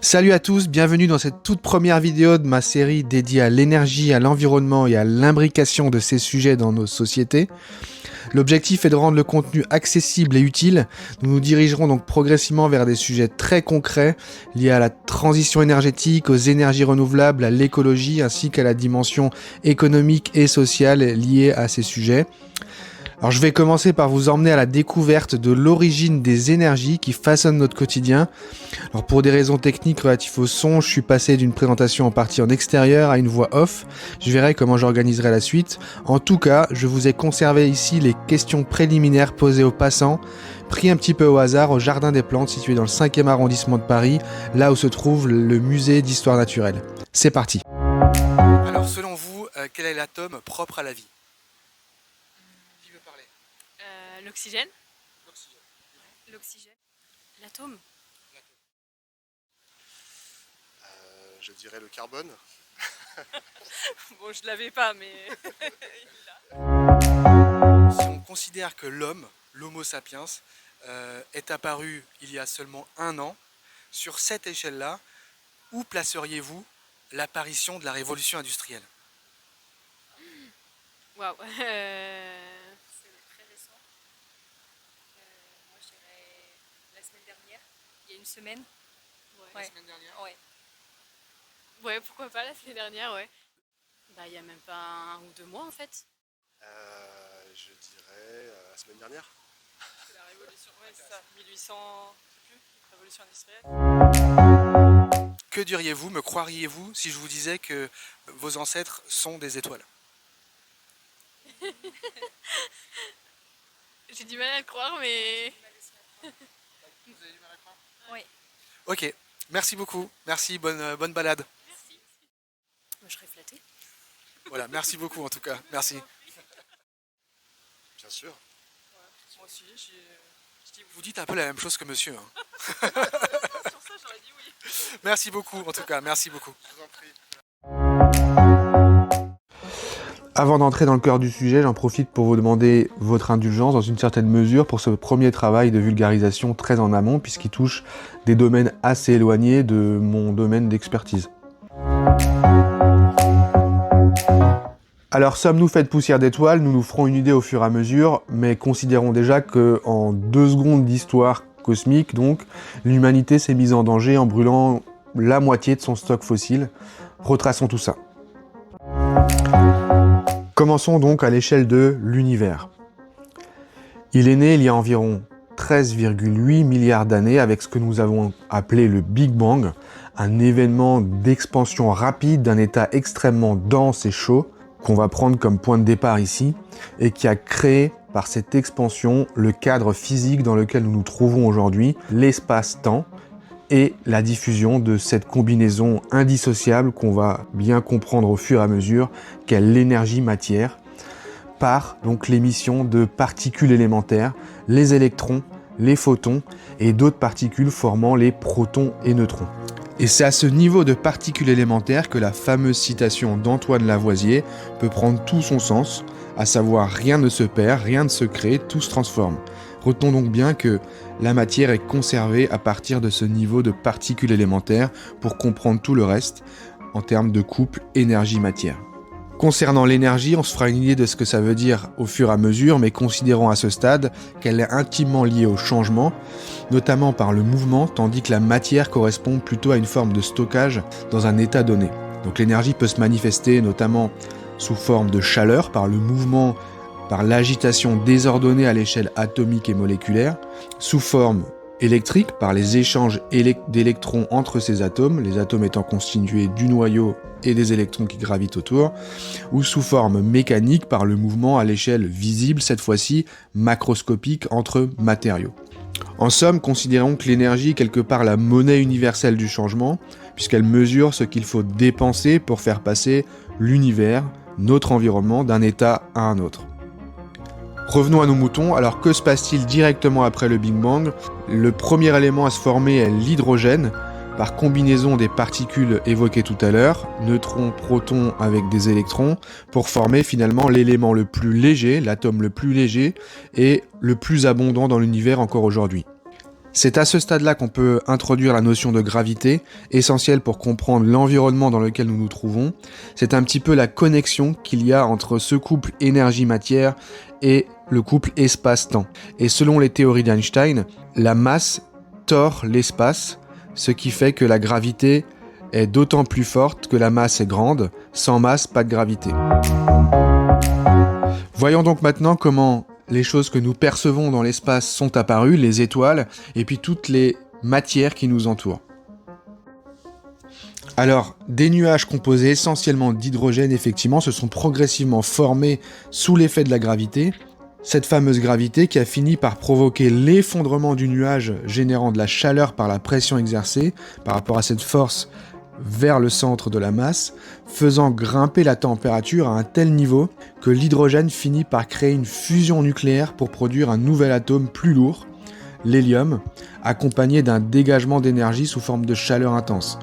Salut à tous, bienvenue dans cette toute première vidéo de ma série dédiée à l'énergie, à l'environnement et à l'imbrication de ces sujets dans nos sociétés. L'objectif est de rendre le contenu accessible et utile. Nous nous dirigerons donc progressivement vers des sujets très concrets liés à la transition énergétique, aux énergies renouvelables, à l'écologie ainsi qu'à la dimension économique et sociale liée à ces sujets. Alors je vais commencer par vous emmener à la découverte de l'origine des énergies qui façonnent notre quotidien. Alors pour des raisons techniques relatives au son, je suis passé d'une présentation en partie en extérieur à une voix off. Je verrai comment j'organiserai la suite. En tout cas, je vous ai conservé ici les questions préliminaires posées aux passants, pris un petit peu au hasard au Jardin des Plantes situé dans le 5e arrondissement de Paris, là où se trouve le musée d'histoire naturelle. C'est parti. Alors selon vous, quel est l'atome propre à la vie ? L'oxygène. L'oxygène. L'atome. Je dirais le carbone. Bon, je l'avais pas, mais Si on considère que l'Homo sapiens, est apparu il y a seulement 1 an, sur cette échelle-là, où placeriez-vous l'apparition de la révolution industrielle ? waouh. C'est très récent. Moi, je dirais la semaine dernière. Il y a une semaine. Ouais. La semaine dernière ? Ouais. Ouais, pourquoi pas la semaine dernière, ouais. Bah, il y a même pas 1 ou 2 mois en fait. Je dirais la semaine dernière. C'est la révolution, ouais, c'est ça. 1800, je sais plus, révolution industrielle. Que diriez-vous, me croiriez-vous si je vous disais que vos ancêtres sont des étoiles ? J'ai du mal à le croire, mais. Vous avez du mal à croire ? Oui. Ok, merci beaucoup, merci, bonne balade. Merci. Moi, je serais flattée. Voilà, merci beaucoup en tout cas, merci. Bien sûr. Ouais. Moi aussi, je dis Vous dites un peu la même chose que monsieur. Hein. sur ça, j'aurais dit oui. Merci beaucoup en tout cas, merci beaucoup. Je vous en prie. Avant d'entrer dans le cœur du sujet, j'en profite pour vous demander votre indulgence dans une certaine mesure pour ce premier travail de vulgarisation très en amont puisqu'il touche des domaines assez éloignés de mon domaine d'expertise. Alors sommes-nous faits de poussière d'étoiles ? Nous nous ferons une idée au fur et à mesure, mais considérons déjà qu'en 2 secondes d'histoire cosmique, donc, l'humanité s'est mise en danger en brûlant la moitié de son stock fossile. Retraçons tout ça. Commençons donc à l'échelle de l'univers. Il est né il y a environ 13,8 milliards d'années avec ce que nous avons appelé le Big Bang, un événement d'expansion rapide d'un état extrêmement dense et chaud, qu'on va prendre comme point de départ ici, et qui a créé par cette expansion le cadre physique dans lequel nous nous trouvons aujourd'hui, l'espace-temps, et la diffusion de cette combinaison indissociable qu'on va bien comprendre au fur et à mesure qu'est l'énergie-matière, par donc l'émission de particules élémentaires, les électrons, les photons et d'autres particules formant les protons et neutrons. Et c'est à ce niveau de particules élémentaires que la fameuse citation d'Antoine Lavoisier peut prendre tout son sens, à savoir rien ne se perd, rien ne se crée, tout se transforme. Retenons donc bien que la matière est conservée à partir de ce niveau de particules élémentaires pour comprendre tout le reste en termes de couple énergie-matière. Concernant l'énergie, on se fera une idée de ce que ça veut dire au fur et à mesure, mais considérons à ce stade qu'elle est intimement liée au changement, notamment par le mouvement, tandis que la matière correspond plutôt à une forme de stockage dans un état donné. Donc l'énergie peut se manifester notamment sous forme de chaleur par le mouvement, par l'agitation désordonnée à l'échelle atomique et moléculaire, sous forme électrique par les échanges d'électrons entre ces atomes, les atomes étant constitués du noyau et des électrons qui gravitent autour, ou sous forme mécanique par le mouvement à l'échelle visible, cette fois-ci macroscopique, entre matériaux. En somme, considérons que l'énergie est quelque part la monnaie universelle du changement, puisqu'elle mesure ce qu'il faut dépenser pour faire passer l'univers, notre environnement, d'un état à un autre. Revenons à nos moutons, alors que se passe-t-il directement après le Big Bang ? Le premier élément à se former est l'hydrogène, par combinaison des particules évoquées tout à l'heure, neutrons, protons avec des électrons, pour former finalement l'élément le plus léger, l'atome le plus léger, et le plus abondant dans l'univers encore aujourd'hui. C'est à ce stade-là qu'on peut introduire la notion de gravité, essentielle pour comprendre l'environnement dans lequel nous nous trouvons. C'est un petit peu la connexion qu'il y a entre ce couple énergie-matière et le couple espace-temps. Et selon les théories d'Einstein, la masse tord l'espace, ce qui fait que la gravité est d'autant plus forte que la masse est grande. Sans masse, pas de gravité. Voyons donc maintenant comment les choses que nous percevons dans l'espace sont apparues, les étoiles, et puis toutes les matières qui nous entourent. Alors, des nuages composés essentiellement d'hydrogène, effectivement, se sont progressivement formés sous l'effet de la gravité. Cette fameuse gravité qui a fini par provoquer l'effondrement du nuage, générant de la chaleur par la pression exercée par rapport à cette force vers le centre de la masse, faisant grimper la température à un tel niveau que l'hydrogène finit par créer une fusion nucléaire pour produire un nouvel atome plus lourd, l'hélium, accompagné d'un dégagement d'énergie sous forme de chaleur intense.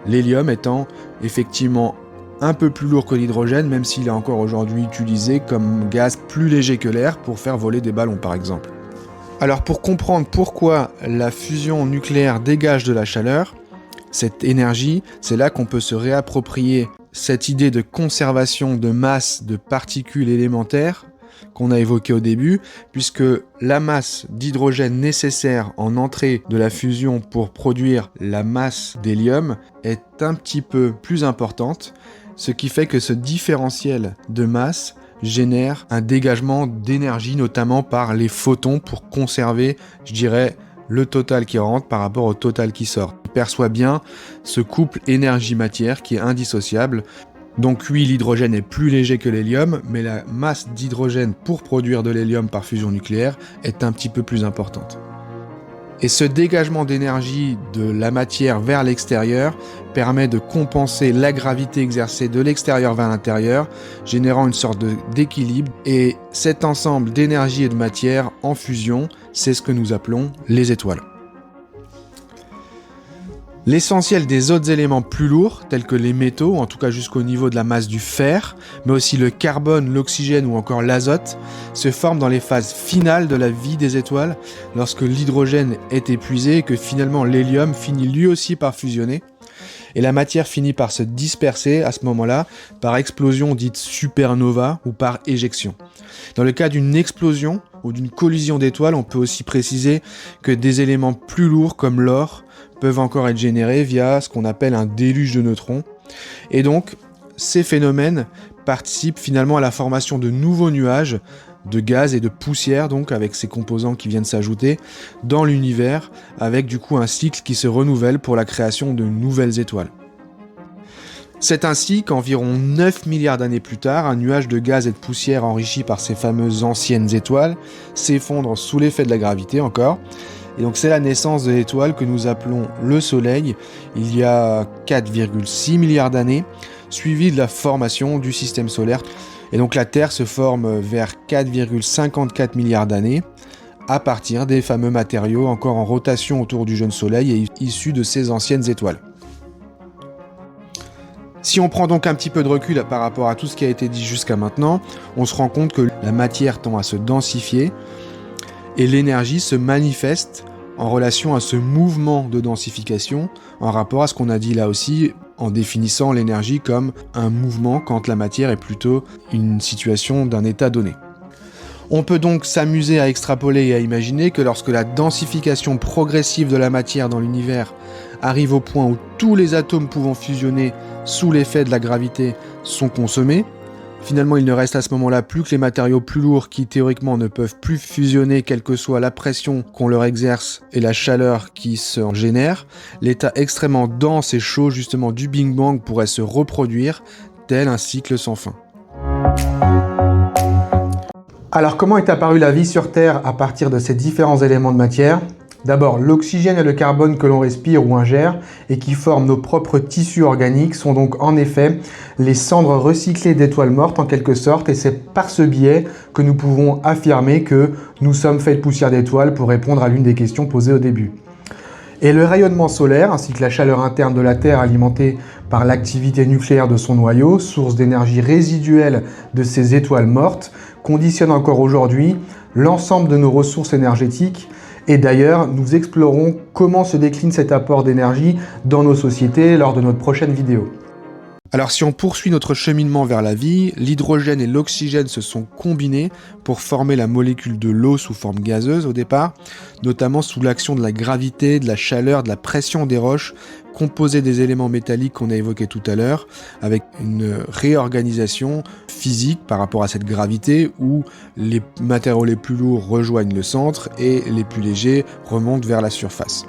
L'hélium étant effectivement un peu plus lourd que l'hydrogène, même s'il est encore aujourd'hui utilisé comme gaz plus léger que l'air pour faire voler des ballons par exemple. Alors pour comprendre pourquoi la fusion nucléaire dégage de la chaleur, cette énergie, c'est là qu'on peut se réapproprier cette idée de conservation de masse de particules élémentaires qu'on a évoquée au début, puisque la masse d'hydrogène nécessaire en entrée de la fusion pour produire la masse d'hélium est un petit peu plus importante, ce qui fait que ce différentiel de masse génère un dégagement d'énergie, notamment par les photons pour conserver, je dirais, le total qui rentre par rapport au total qui sort. On perçoit bien ce couple énergie-matière qui est indissociable. Donc oui, l'hydrogène est plus léger que l'hélium, mais la masse d'hydrogène pour produire de l'hélium par fusion nucléaire est un petit peu plus importante. Et ce dégagement d'énergie de la matière vers l'extérieur permet de compenser la gravité exercée de l'extérieur vers l'intérieur, générant une sorte d'équilibre. Et cet ensemble d'énergie et de matière en fusion, c'est ce que nous appelons les étoiles. L'essentiel des autres éléments plus lourds, tels que les métaux, en tout cas jusqu'au niveau de la masse du fer, mais aussi le carbone, l'oxygène ou encore l'azote, se forment dans les phases finales de la vie des étoiles, lorsque l'hydrogène est épuisé et que finalement l'hélium finit lui aussi par fusionner. Et la matière finit par se disperser à ce moment-là par explosion dite supernova ou par éjection. Dans le cas d'une explosion ou d'une collision d'étoiles, on peut aussi préciser que des éléments plus lourds comme l'or peuvent encore être générés via ce qu'on appelle un déluge de neutrons. Et donc, ces phénomènes participent finalement à la formation de nouveaux nuages de gaz et de poussière, donc avec ces composants qui viennent s'ajouter dans l'univers, avec du coup un cycle qui se renouvelle pour la création de nouvelles étoiles. C'est ainsi qu'environ 9 milliards d'années plus tard, un nuage de gaz et de poussière enrichi par ces fameuses anciennes étoiles s'effondre sous l'effet de la gravité encore. Et donc c'est la naissance de l'étoile que nous appelons le Soleil, il y a 4,6 milliards d'années, suivi de la formation du système solaire. Et donc la Terre se forme vers 4,54 milliards d'années, à partir des fameux matériaux encore en rotation autour du jeune Soleil et issus de ces anciennes étoiles. Si on prend donc un petit peu de recul par rapport à tout ce qui a été dit jusqu'à maintenant, on se rend compte que la matière tend à se densifier, et l'énergie se manifeste en relation à ce mouvement de densification, en rapport à ce qu'on a dit là aussi, en définissant l'énergie comme un mouvement quand la matière est plutôt une situation d'un état donné. On peut donc s'amuser à extrapoler et à imaginer que lorsque la densification progressive de la matière dans l'univers arrive au point où tous les atomes pouvant fusionner sous l'effet de la gravité sont consommés, finalement, il ne reste à ce moment-là plus que les matériaux plus lourds qui, théoriquement, ne peuvent plus fusionner quelle que soit la pression qu'on leur exerce et la chaleur qui se génère. L'état extrêmement dense et chaud, justement, du Big Bang pourrait se reproduire, tel un cycle sans fin. Alors, comment est apparue la vie sur Terre à partir de ces différents éléments de matière ? D'abord, l'oxygène et le carbone que l'on respire ou ingère et qui forment nos propres tissus organiques sont donc en effet les cendres recyclées d'étoiles mortes en quelque sorte, et c'est par ce biais que nous pouvons affirmer que nous sommes faits de poussière d'étoiles, pour répondre à l'une des questions posées au début. Et le rayonnement solaire ainsi que la chaleur interne de la Terre alimentée par l'activité nucléaire de son noyau, source d'énergie résiduelle de ces étoiles mortes, conditionne encore aujourd'hui l'ensemble de nos ressources énergétiques Et d'ailleurs, nous explorerons comment se décline cet apport d'énergie dans nos sociétés lors de notre prochaine vidéo. Alors si on poursuit notre cheminement vers la vie, l'hydrogène et l'oxygène se sont combinés pour former la molécule de l'eau sous forme gazeuse au départ, notamment sous l'action de la gravité, de la chaleur, de la pression des roches, composées des éléments métalliques qu'on a évoqués tout à l'heure, avec une réorganisation physique par rapport à cette gravité où les matériaux les plus lourds rejoignent le centre et les plus légers remontent vers la surface.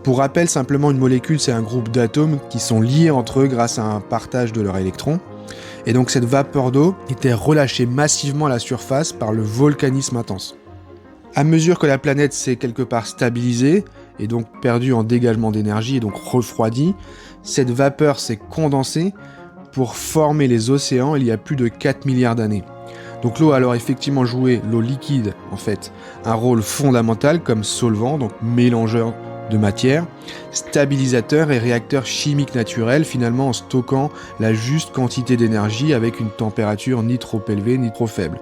Pour rappel, simplement, une molécule, c'est un groupe d'atomes qui sont liés entre eux grâce à un partage de leurs électrons. Et donc cette vapeur d'eau était relâchée massivement à la surface par le volcanisme intense. À mesure que la planète s'est quelque part stabilisée, et donc perdue en dégagement d'énergie et donc refroidie, cette vapeur s'est condensée pour former les océans il y a plus de 4 milliards d'années. Donc l'eau a alors effectivement joué, l'eau liquide en fait, un rôle fondamental comme solvant, donc mélangeur de matière, stabilisateur et réacteur chimique naturel, finalement en stockant la juste quantité d'énergie avec une température ni trop élevée ni trop faible.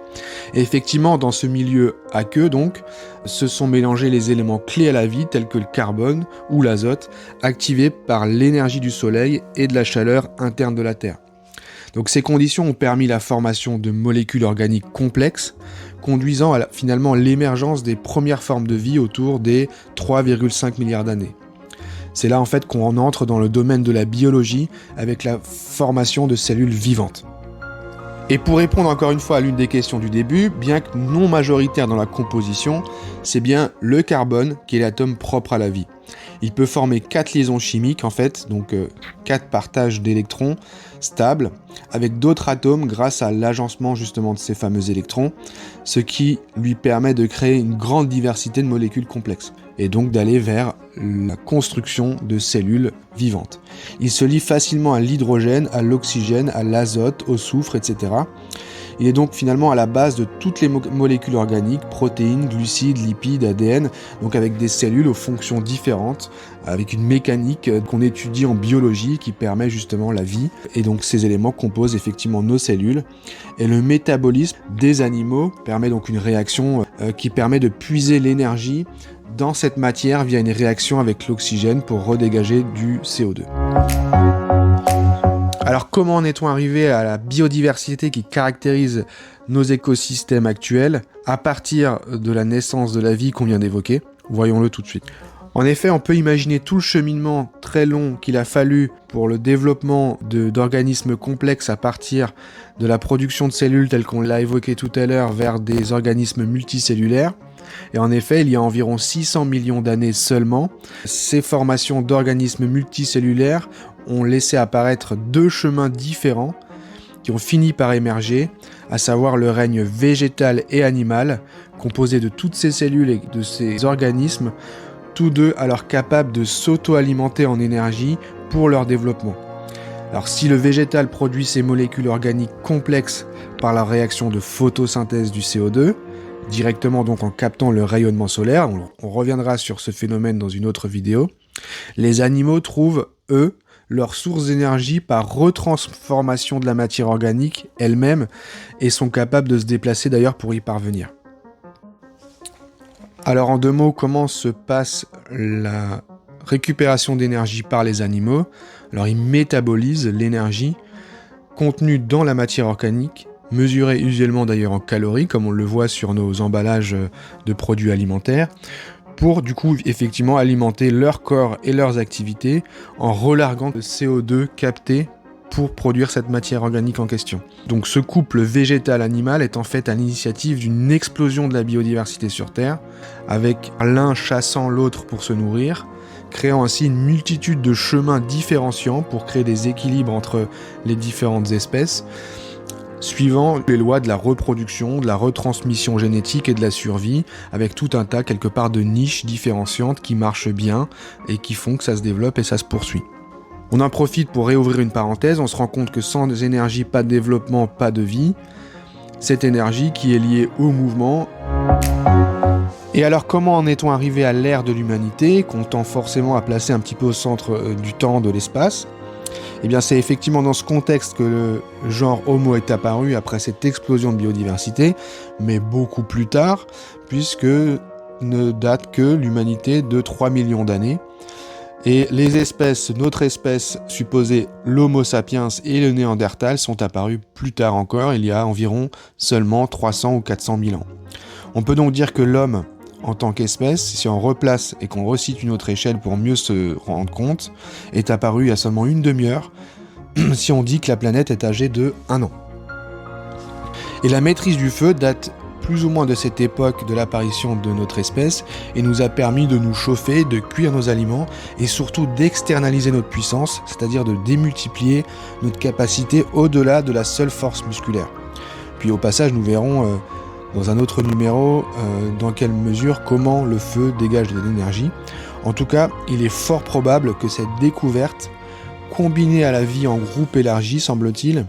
Et effectivement, dans ce milieu aqueux, donc, se sont mélangés les éléments clés à la vie tels que le carbone ou l'azote, activés par l'énergie du soleil et de la chaleur interne de la Terre. Donc ces conditions ont permis la formation de molécules organiques complexes, conduisant à finalement l'émergence des premières formes de vie autour des 3,5 milliards d'années. C'est là en fait qu'on entre dans le domaine de la biologie avec la formation de cellules vivantes. Et pour répondre encore une fois à l'une des questions du début, bien que non majoritaire dans la composition, c'est bien le carbone qui est l'atome propre à la vie. Il peut former 4 liaisons chimiques en fait, donc 4 partages d'électrons stables, avec d'autres atomes grâce à l'agencement justement de ces fameux électrons, ce qui lui permet de créer une grande diversité de molécules complexes, et donc d'aller vers la construction de cellules vivantes. Il se lie facilement à l'hydrogène, à l'oxygène, à l'azote, au soufre, etc. Il est donc finalement à la base de toutes les molécules organiques, protéines, glucides, lipides, ADN, donc avec des cellules aux fonctions différentes, avec une mécanique qu'on étudie en biologie qui permet justement la vie. Et donc ces éléments composent effectivement nos cellules. Et le métabolisme des animaux permet donc une réaction qui permet de puiser l'énergie dans cette matière via une réaction avec l'oxygène pour redégager du CO2. Alors comment en est-on arrivé à la biodiversité qui caractérise nos écosystèmes actuels à partir de la naissance de la vie qu'on vient d'évoquer ? Voyons-le tout de suite. En effet, on peut imaginer tout le cheminement très long qu'il a fallu pour le développement d'organismes complexes à partir de la production de cellules telles qu'on l'a évoqué tout à l'heure vers des organismes multicellulaires. Et en effet, il y a environ 600 millions d'années seulement, ces formations d'organismes multicellulaires ont laissé apparaître 2 chemins différents qui ont fini par émerger, à savoir le règne végétal et animal, composé de toutes ces cellules et de ces organismes, tous deux alors capables de s'auto-alimenter en énergie pour leur développement. Alors si le végétal produit ces molécules organiques complexes par la réaction de photosynthèse du CO2, directement donc en captant le rayonnement solaire, on reviendra sur ce phénomène dans une autre vidéo, les animaux trouvent, eux, leur source d'énergie par retransformation de la matière organique elle-même et sont capables de se déplacer d'ailleurs pour y parvenir. Alors en 2 mots, comment se passe la récupération d'énergie par les animaux ? Alors ils métabolisent l'énergie contenue dans la matière organique, mesurée usuellement d'ailleurs en calories, comme on le voit sur nos emballages de produits alimentaires, pour du coup effectivement alimenter leur corps et leurs activités en relarguant le CO2 capté pour produire cette matière organique en question. Donc ce couple végétal-animal est en fait à l'initiative d'une explosion de la biodiversité sur Terre, avec l'un chassant l'autre pour se nourrir, créant ainsi une multitude de chemins différenciants pour créer des équilibres entre les différentes espèces, suivant les lois de la reproduction, de la retransmission génétique et de la survie, avec tout un tas quelque part de niches différenciantes qui marchent bien et qui font que ça se développe et ça se poursuit. On en profite pour réouvrir une parenthèse, on se rend compte que sans énergie, pas de développement, pas de vie. Cette énergie qui est liée au mouvement. Et alors comment en est-on arrivé à l'ère de l'humanité, qu'on tend forcément à placer un petit peu au centre du temps, de l'espace ? Eh bien c'est effectivement dans ce contexte que le genre Homo est apparu après cette explosion de biodiversité, mais beaucoup plus tard, puisque ne date que l'humanité de 3 millions d'années. Et notre espèce supposée l'Homo sapiens et le Néandertal sont apparus plus tard encore, il y a environ seulement 300 ou 400 000 ans. On peut donc dire que l'homme, en tant qu'espèce, si on replace et qu'on resitue une autre échelle pour mieux se rendre compte, est apparu il y a seulement une demi-heure, si on dit que la planète est âgée de 1 an. Et la maîtrise du feu date plus ou moins de cette époque de l'apparition de notre espèce et nous a permis de nous chauffer, de cuire nos aliments et surtout d'externaliser notre puissance, c'est-à-dire de démultiplier notre capacité au-delà de la seule force musculaire. Puis au passage, nous verrons dans un autre numéro dans quelle mesure, comment le feu dégage de l'énergie. En tout cas, il est fort probable que cette découverte, combinée à la vie en groupe élargi, semble-t-il,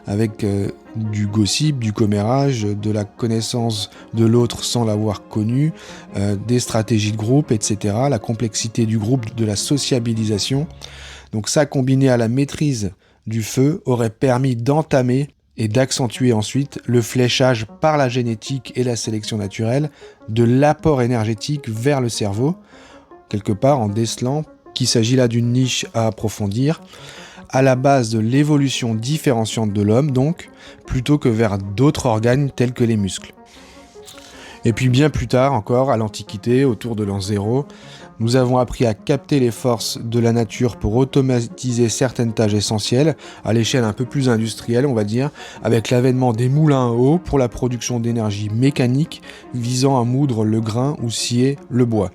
avec du gossip, du commérage, de la connaissance de l'autre sans l'avoir connu, des stratégies de groupe, etc., la complexité du groupe, de la sociabilisation. Donc ça, combiné à la maîtrise du feu, aurait permis d'entamer et d'accentuer ensuite le fléchage par la génétique et la sélection naturelle de l'apport énergétique vers le cerveau, quelque part en décelant qu'il s'agit là d'une niche à approfondir, à la base de l'évolution différenciante de l'homme donc, plutôt que vers d'autres organes tels que les muscles. Et puis bien plus tard encore, à l'Antiquité, autour de l'an 0, nous avons appris à capter les forces de la nature pour automatiser certaines tâches essentielles, à l'échelle un peu plus industrielle on va dire, avec l'avènement des moulins à eau pour la production d'énergie mécanique visant à moudre le grain ou scier le bois.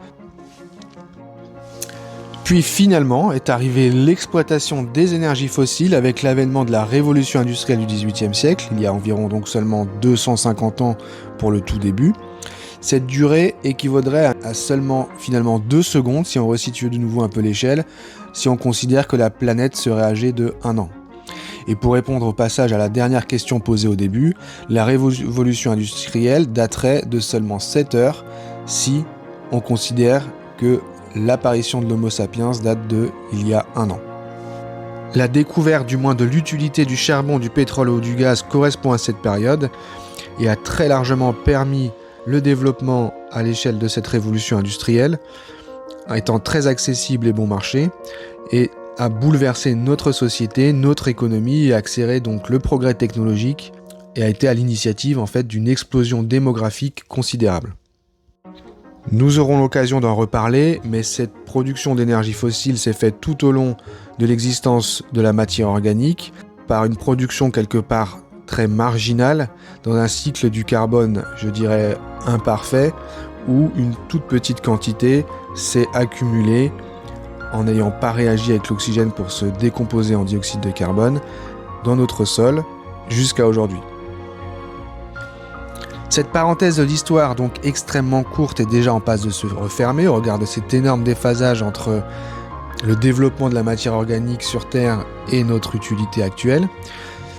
Puis finalement est arrivée l'exploitation des énergies fossiles avec l'avènement de la révolution industrielle du XVIIIe siècle, il y a environ donc seulement 250 ans pour le tout début. Cette durée équivaudrait à seulement finalement 2 secondes si on resitue de nouveau un peu l'échelle, si on considère que la planète serait âgée de 1 an. Et pour répondre au passage à la dernière question posée au début, la révolution industrielle daterait de seulement 7 heures si on considère que l'apparition de l'Homo sapiens date de il y a 1 an. La découverte du moins de l'utilité du charbon, du pétrole ou du gaz correspond à cette période et a très largement permis le développement à l'échelle de cette révolution industrielle, étant très accessible et bon marché, et a bouleversé notre société, notre économie et accéléré donc le progrès technologique et a été à l'initiative en fait d'une explosion démographique considérable. Nous aurons l'occasion d'en reparler, mais cette production d'énergie fossile s'est faite tout au long de l'existence de la matière organique, par une production quelque part très marginale, dans un cycle du carbone, je dirais, imparfait, où une toute petite quantité s'est accumulée en n'ayant pas réagi avec l'oxygène pour se décomposer en dioxyde de carbone dans notre sol jusqu'à aujourd'hui. Cette parenthèse de l'histoire, donc extrêmement courte, est déjà en passe de se refermer au regard de cet énorme déphasage entre le développement de la matière organique sur Terre et notre utilité actuelle.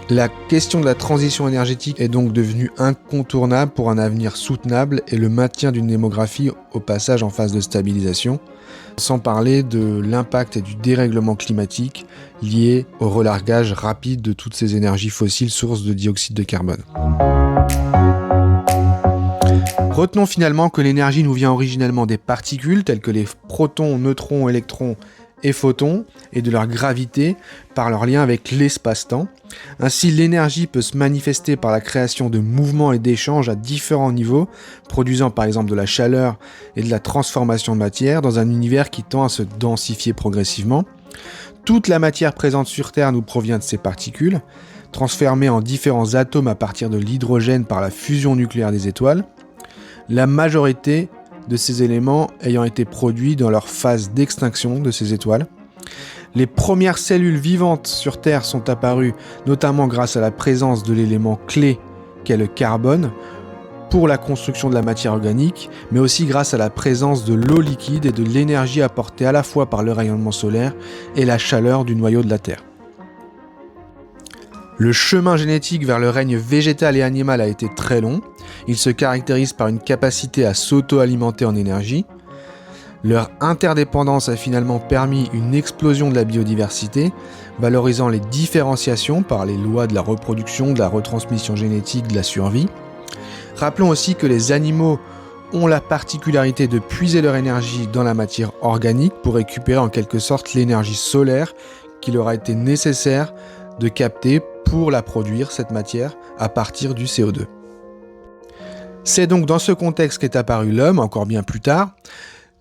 La question de la transition énergétique est donc devenue incontournable pour un avenir soutenable et le maintien d'une démographie au passage en phase de stabilisation, sans parler de l'impact et du dérèglement climatique lié au relargage rapide de toutes ces énergies fossiles sources de dioxyde de carbone. Retenons finalement que l'énergie nous vient originellement des particules telles que les protons, neutrons, électrons et photons et de leur gravité par leur lien avec l'espace-temps. Ainsi, l'énergie peut se manifester par la création de mouvements et d'échanges à différents niveaux, produisant par exemple de la chaleur et de la transformation de matière dans un univers qui tend à se densifier progressivement. Toute la matière présente sur Terre nous provient de ces particules, transformées en différents atomes à partir de l'hydrogène par la fusion nucléaire des étoiles. La majorité de ces éléments ayant été produits dans leur phase d'extinction de ces étoiles. Les premières cellules vivantes sur Terre sont apparues notamment grâce à la présence de l'élément clé qu'est le carbone pour la construction de la matière organique, mais aussi grâce à la présence de l'eau liquide et de l'énergie apportée à la fois par le rayonnement solaire et la chaleur du noyau de la Terre. Le chemin génétique vers le règne végétal et animal a été très long. Il se caractérise par une capacité à s'auto-alimenter en énergie. Leur interdépendance a finalement permis une explosion de la biodiversité, valorisant les différenciations par les lois de la reproduction, de la retransmission génétique, de la survie. Rappelons aussi que les animaux ont la particularité de puiser leur énergie dans la matière organique pour récupérer en quelque sorte l'énergie solaire qu'il aura été nécessaire de capter pour la produire, cette matière, à partir du CO2. C'est donc dans ce contexte qu'est apparu l'homme, encore bien plus tard.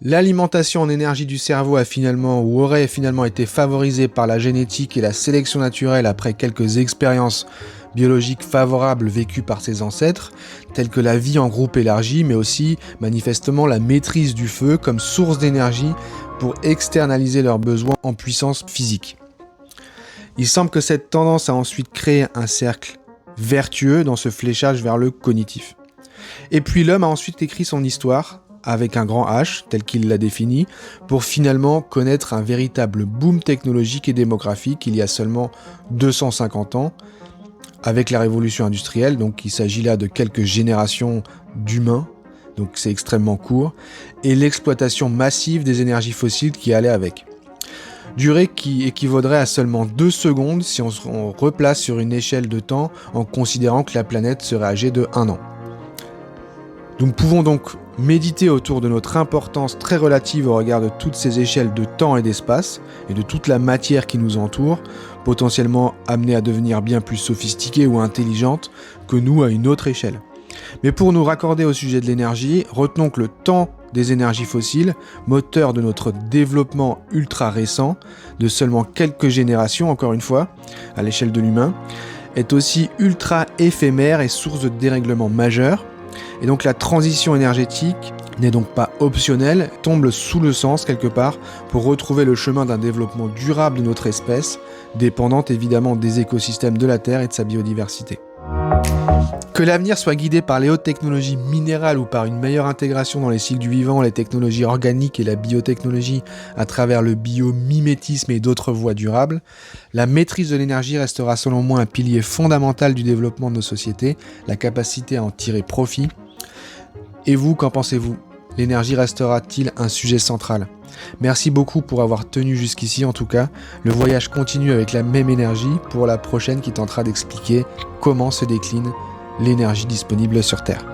L'alimentation en énergie du cerveau aurait finalement été favorisée par la génétique et la sélection naturelle après quelques expériences biologiques favorables vécues par ses ancêtres, telles que la vie en groupe élargi, mais aussi manifestement la maîtrise du feu comme source d'énergie pour externaliser leurs besoins en puissance physique. Il semble que cette tendance a ensuite créé un cercle vertueux dans ce fléchage vers le cognitif. Et puis l'homme a ensuite écrit son histoire, avec un grand H, tel qu'il l'a défini, pour finalement connaître un véritable boom technologique et démographique il y a seulement 250 ans, avec la révolution industrielle. Donc il s'agit là de quelques générations d'humains, donc c'est extrêmement court, et l'exploitation massive des énergies fossiles qui allait avec. Durée qui équivaudrait à seulement 2 secondes si on se replace sur une échelle de temps en considérant que la planète serait âgée de 1 an. Nous pouvons donc méditer autour de notre importance très relative au regard de toutes ces échelles de temps et d'espace, et de toute la matière qui nous entoure, potentiellement amenée à devenir bien plus sophistiquée ou intelligente que nous à une autre échelle. Mais pour nous raccorder au sujet de l'énergie, retenons que le temps des énergies fossiles, moteur de notre développement ultra récent, de seulement quelques générations encore une fois, à l'échelle de l'humain, est aussi ultra éphémère et source de dérèglements majeurs. Et donc la transition énergétique n'est donc pas optionnelle, tombe sous le sens quelque part pour retrouver le chemin d'un développement durable de notre espèce, dépendante évidemment des écosystèmes de la Terre et de sa biodiversité. Que l'avenir soit guidé par les hautes technologies minérales ou par une meilleure intégration dans les cycles du vivant, les technologies organiques et la biotechnologie à travers le biomimétisme et d'autres voies durables, la maîtrise de l'énergie restera selon moi un pilier fondamental du développement de nos sociétés, la capacité à en tirer profit. Et vous, qu'en pensez-vous ? L'énergie restera-t-il un sujet central ? Merci beaucoup pour avoir tenu jusqu'ici en tout cas. Le voyage continue avec la même énergie pour la prochaine qui tentera d'expliquer comment se décline l'énergie disponible sur Terre.